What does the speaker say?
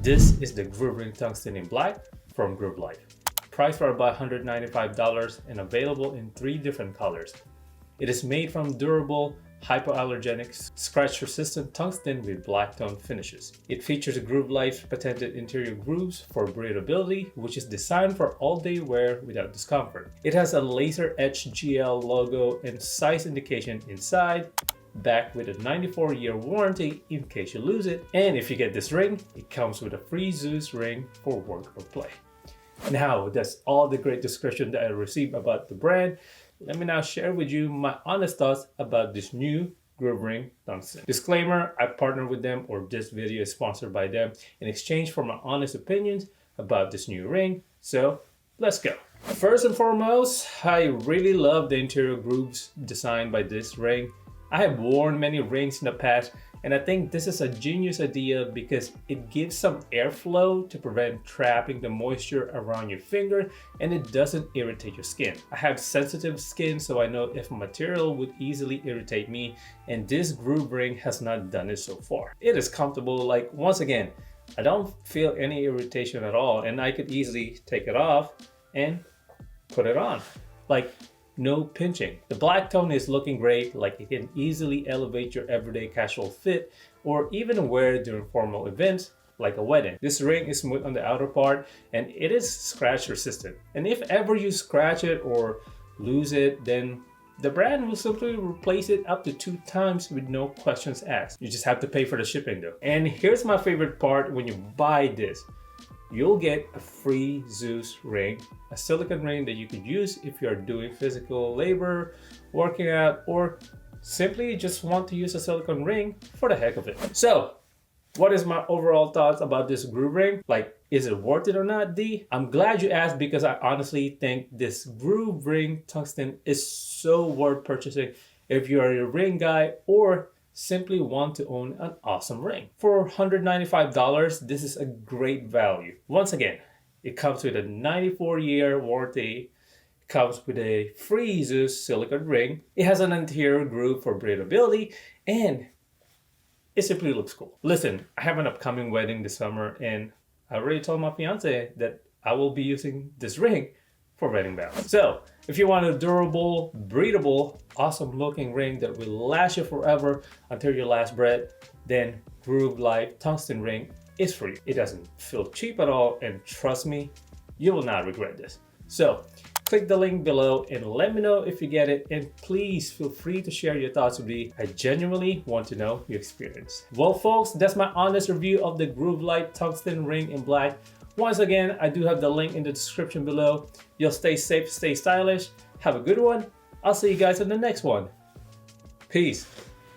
This is the Groove Ring Tungsten in Black from Groove Life. Priced for about $195 and available in 3 different colors. It is made from durable, hypoallergenic, scratch-resistant tungsten with black tone finishes. It features Groove Life's patented interior grooves for breathability, which is designed for all-day wear without discomfort. It has a laser-etched GL logo and size indication inside, backed with a 94-year warranty in case you lose it. And if you get this ring, it comes with a free Zeus ring for work or play. Now, that's all the great description that I received about the brand. Let me now share with you my honest thoughts about this new Groove Ring Tungsten. Disclaimer, I partnered with them, or this video is sponsored by them, in exchange for my honest opinions about this new ring. So let's go. First and foremost, I really love the interior grooves designed by this ring. I have worn many rings in the past, and I think this is a genius idea because it gives some airflow to prevent trapping the moisture around your finger, and it doesn't irritate your skin. I have sensitive skin, so I know if material would easily irritate me, and this groove ring has not done it so far. It is comfortable. Like, once again, I don't feel any irritation at all, and I could easily take it off and put it on. Like, no pinching. The black tone is looking great, like it can easily elevate your everyday casual fit or even wear during formal events like a wedding. This ring is smooth on the outer part and it is scratch resistant. And if ever you scratch it or lose it, then the brand will simply replace it up to 2 times with no questions asked. You just have to pay for the shipping though. And here's my favorite part: when you buy this, you'll get a free Zeus ring, a silicone ring that you could use if you're doing physical labor, working out, or simply just want to use a silicone ring for the heck of it. So, what is my overall thoughts about this groove ring? Like, is it worth it or not, D? I'm glad you asked because I honestly think this groove ring tungsten is so worth purchasing if you are a ring guy or simply want to own an awesome ring. For $195, this is a great value. Once again, it comes with a 94-year warranty, it comes with a free Zeus silicone ring, it has an interior groove for breathability, and it simply looks cool. Listen, I have an upcoming wedding this summer, and I already told my fiance that I will be using this ring for wedding vows. So, if you want a durable, breathable, awesome looking ring that will last you forever until your last breath, then Groove Life Tungsten Ring is for you. It doesn't feel cheap at all, and trust me, you will not regret this. So, click the link below and let me know if you get it, and please feel free to share your thoughts with me. I genuinely want to know your experience. Well folks, that's my honest review of the Groove Life Tungsten Ring in Black. Once again, I do have the link in the description below. You'll stay safe, stay stylish. Have a good one. I'll see you guys in the next one. Peace.